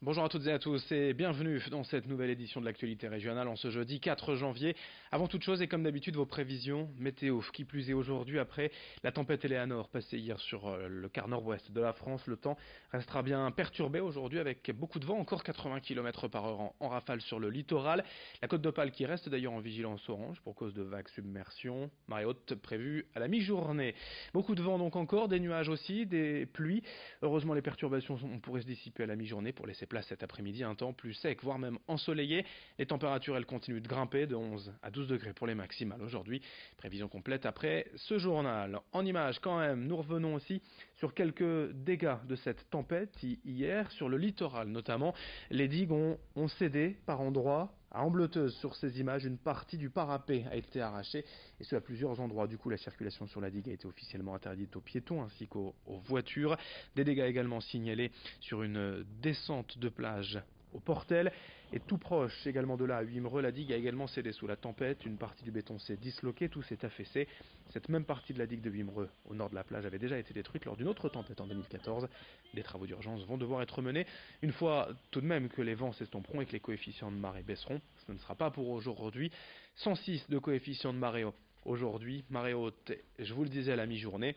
Bonjour à toutes et à tous et bienvenue dans cette nouvelle édition de l'actualité régionale en ce jeudi 4 janvier. Avant toute chose et comme d'habitude vos prévisions météo, qui plus est aujourd'hui après la tempête Eleanor passée hier sur le quart nord-ouest de la France. Le temps restera bien perturbé aujourd'hui avec beaucoup de vent, encore 80 km par heure en rafale sur le littoral. La côte d'Opale qui reste d'ailleurs en vigilance orange pour cause de vagues submersion. Marée haute prévue à la mi-journée. Beaucoup de vent donc encore, des nuages aussi, des pluies. Heureusement les perturbations pourraient se dissiper à la mi-journée pour laisser place cet après-midi un temps plus sec, voire même ensoleillé. Les températures, elles continuent de grimper de 11 à 12 degrés pour les maximales aujourd'hui. Prévision complète après ce journal. En images quand même, nous revenons aussi sur quelques dégâts de cette tempête hier, sur le littoral notamment. Les digues ont cédé par endroits. À Ambleteuse, sur ces images, une partie du parapet a été arrachée, et ce à plusieurs endroits. Du coup, la circulation sur la digue a été officiellement interdite aux piétons ainsi qu'aux voitures. Des dégâts également signalés sur une descente de plage au Portel, et tout proche également de là, à Wimereux, la digue a également cédé sous la tempête. Une partie du béton s'est disloquée, tout s'est affaissé. Cette même partie de la digue de Wimereux, au nord de la plage, avait déjà été détruite lors d'une autre tempête en 2014. Des travaux d'urgence vont devoir être menés une fois tout de même que les vents s'estomperont et que les coefficients de marée baisseront. Ce ne sera pas pour aujourd'hui. 106 de coefficient de marée aujourd'hui, marée haute, je vous le disais, à la mi-journée.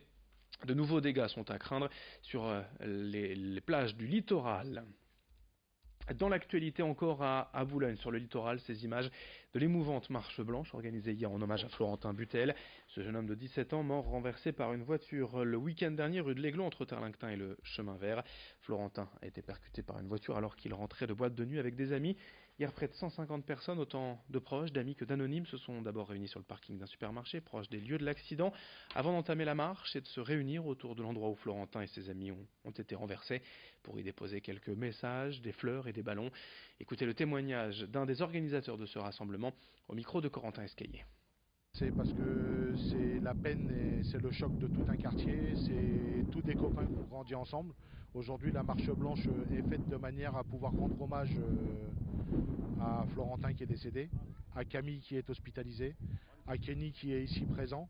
De nouveaux dégâts sont à craindre sur les plages du littoral. Dans l'actualité encore à Boulogne, sur le littoral, ces images de l'émouvante marche blanche organisée hier en hommage à Florentin Butel. Ce jeune homme de 17 ans mort renversé par une voiture le week-end dernier rue de l'Aiglon entre Terlinctin et le chemin vert. Florentin a été percuté par une voiture alors qu'il rentrait de boîte de nuit avec des amis. Hier, près de 150 personnes, autant de proches, d'amis que d'anonymes, se sont d'abord réunis sur le parking d'un supermarché proche des lieux de l'accident avant d'entamer la marche et de se réunir autour de l'endroit où Florentin et ses amis ont été renversés pour y déposer quelques messages, des fleurs et des ballons. Écoutez le témoignage d'un des organisateurs de ce rassemblement au micro de Corentin Escaillé. C'est parce que c'est la peine et c'est le choc de tout un quartier, c'est tous des copains qui ont grandi ensemble. Aujourd'hui, la marche blanche est faite de manière à pouvoir rendre hommage à Florentin qui est décédé, à Camille qui est hospitalisée, à Kenny qui est ici présent,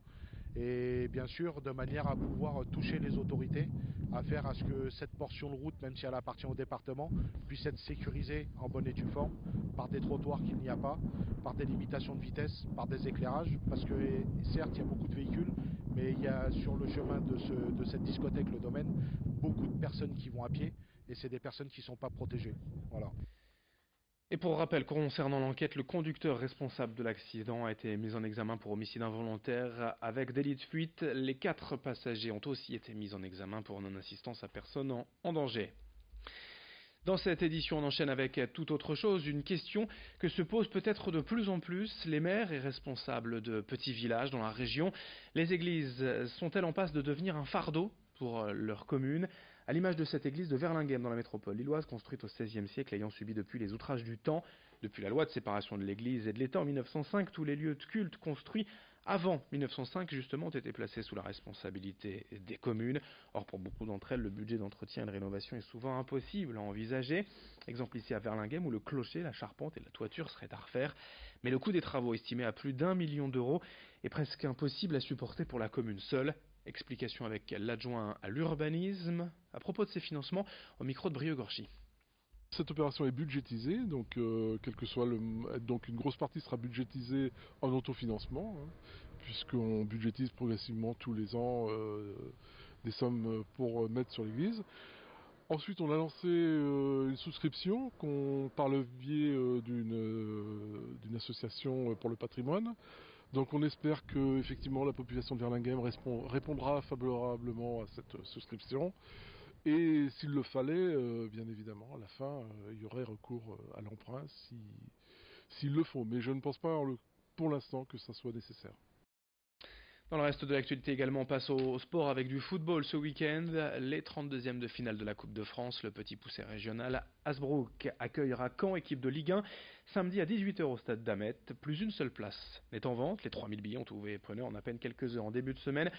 et bien sûr de manière à pouvoir toucher les autorités, à faire à ce que cette portion de route, même si elle appartient au département, puisse être sécurisée en bonne et due forme, par des trottoirs qu'il n'y a pas, par des limitations de vitesse, par des éclairages, parce que certes il y a beaucoup de véhicules, mais il y a sur le chemin de cette discothèque, le domaine, beaucoup de personnes qui vont à pied, et c'est des personnes qui ne sont pas protégées. Voilà. Et pour rappel, concernant l'enquête, le conducteur responsable de l'accident a été mis en examen pour homicide involontaire avec délit de fuite. Les 4 passagers ont aussi été mis en examen pour non-assistance à personne en danger. Dans cette édition, on enchaîne avec toute autre chose, une question que se posent peut-être de plus en plus les maires et responsables de petits villages dans la région. Les églises sont-elles en passe de devenir un fardeau pour leur commune, à l'image de cette église de Verlinghem dans la métropole lilloise, construite au XVIe siècle, ayant subi depuis les outrages du temps. Depuis la loi de séparation de l'église et de l'État en 1905, tous les lieux de culte construits avant 1905 justement ont été placés sous la responsabilité des communes. Or pour beaucoup d'entre elles, le budget d'entretien et de rénovation est souvent impossible à envisager. Exemple ici à Verlinghem où le clocher, la charpente et la toiture seraient à refaire. Mais le coût des travaux estimé à plus d'1 million d'euros est presque impossible à supporter pour la commune seule. Explication avec l'adjoint à l'urbanisme à propos de ces financements au micro de Brieux-Gorchy. Cette opération est budgétisée, donc quel que soit donc une grosse partie sera budgétisée en autofinancement, puisqu'on budgétise progressivement tous les ans des sommes pour mettre sur l'église. Ensuite, on a lancé une souscription par le biais d'une association pour le patrimoine. Donc on espère que effectivement la population de Verlinghem répondra favorablement à cette souscription. Et s'il le fallait, bien évidemment, à la fin, il y aurait recours à l'emprunt s'il le faut. Mais je ne pense pas pour l'instant que ça soit nécessaire. Dans le reste de l'actualité également, on passe au sport avec du football ce week-end. Les 32e de finale de la Coupe de France, le petit poussé régional Hasbrook accueillera Caen, équipe de Ligue 1, samedi à 18h au stade d'Amet. Plus une seule place n'est en vente. Les 3000 billets ont trouvé preneur en à peine quelques heures en début de semaine.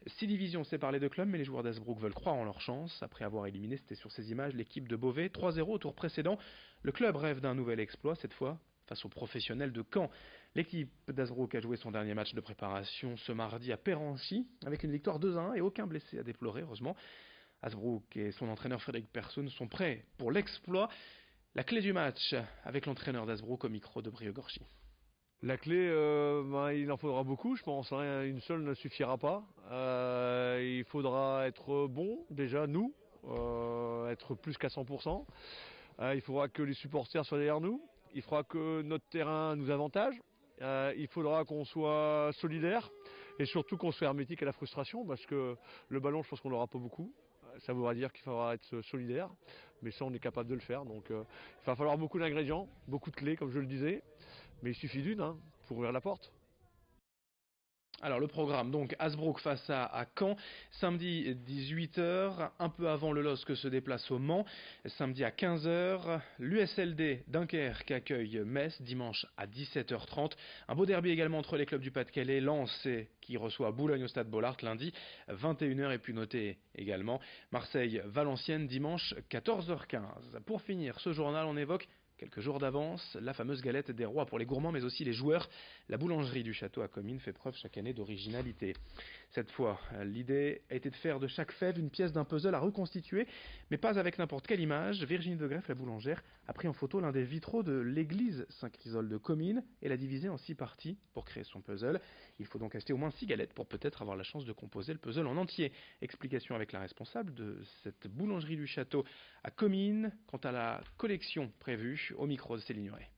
6 divisions séparent les deux clubs, mais les joueurs d'Hasbrook veulent croire en leur chance. Après avoir éliminé, c'était sur ces images, l'équipe de Beauvais 3-0 au tour précédent. Le club rêve d'un nouvel exploit, cette fois face aux professionnels de Caen. L'équipe d'Hasbrook a joué son dernier match de préparation ce mardi à Péranchy avec une victoire 2-1 et aucun blessé à déplorer, heureusement. Hasbrook et son entraîneur Frédéric Persson sont prêts pour l'exploit. La clé du match avec l'entraîneur d'Asbrook au micro de Briogorski. La clé, il en faudra beaucoup, je pense. Hein. Une seule ne suffira pas. Il faudra être bon, déjà, nous, être plus qu'à 100%. Il faudra que les supporters soient derrière nous. Il faudra que notre terrain nous avantage. Il faudra qu'on soit solidaire et surtout qu'on soit hermétique à la frustration parce que le ballon, je pense qu'on n'aura pas beaucoup. Ça voudra dire qu'il faudra être solidaire, mais ça, on est capable de le faire. Donc, il va falloir beaucoup d'ingrédients, beaucoup de clés, comme je le disais. Mais il suffit d'une pour ouvrir la porte. Alors le programme, donc Asbrook face à Caen, samedi 18h, un peu avant le LOSC se déplace au Mans, samedi à 15h, l'USLD Dunkerque accueille Metz dimanche à 17h30, un beau derby également entre les clubs du Pas-de-Calais, Lens qui reçoit Boulogne au Stade Bollaert lundi 21h et puis notez également Marseille-Valenciennes dimanche 14h15. Pour finir ce journal, on évoque quelques jours d'avance, la fameuse galette des rois pour les gourmands mais aussi les joueurs. La boulangerie du château à Comines fait preuve chaque année d'originalité. Cette fois, l'idée a été de faire de chaque fève une pièce d'un puzzle à reconstituer, mais pas avec n'importe quelle image. Virginie de Greff, la boulangère, a pris en photo l'un des vitraux de l'église Saint-Chrysole de Comines et l'a divisé en 6 parties pour créer son puzzle. Il faut donc acheter au moins 6 galettes pour peut-être avoir la chance de composer le puzzle en entier. Explication avec la responsable de cette boulangerie du château à Comines quant à la collection prévue au micro de Céline Nuret.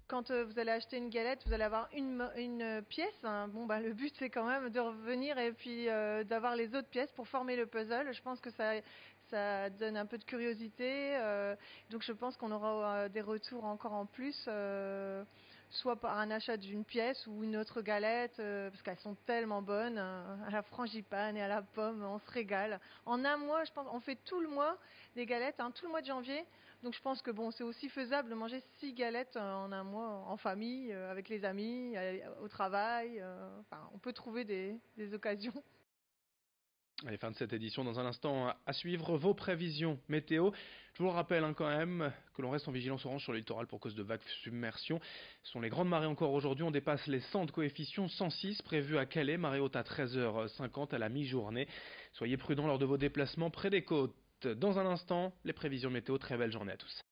Quand vous allez acheter une galette, vous allez avoir une pièce. Hein. Le but c'est quand même de revenir et puis d'avoir les autres pièces pour former le puzzle. Je pense que ça donne un peu de curiosité. Donc je pense qu'on aura des retours encore en plus, soit par un achat d'une pièce ou une autre galette, parce qu'elles sont tellement bonnes, à la frangipane et à la pomme, on se régale. En un mois, je pense, on fait tout le mois des galettes, tout le mois de janvier. Donc je pense que c'est aussi faisable de manger 6 galettes en un mois en famille, avec les amis, au travail. On peut trouver des occasions. Allez, fin de cette édition. Dans un instant, à suivre vos prévisions météo. Je vous le rappelle quand même que l'on reste en vigilance orange sur le littoral pour cause de vagues submersion. Ce sont les grandes marées encore aujourd'hui. On dépasse les 100 de coefficient 106 prévus à Calais. Marée haute à 13h50 à la mi-journée. Soyez prudents lors de vos déplacements près des côtes. Dans un instant, les prévisions météo. Très belle journée à tous.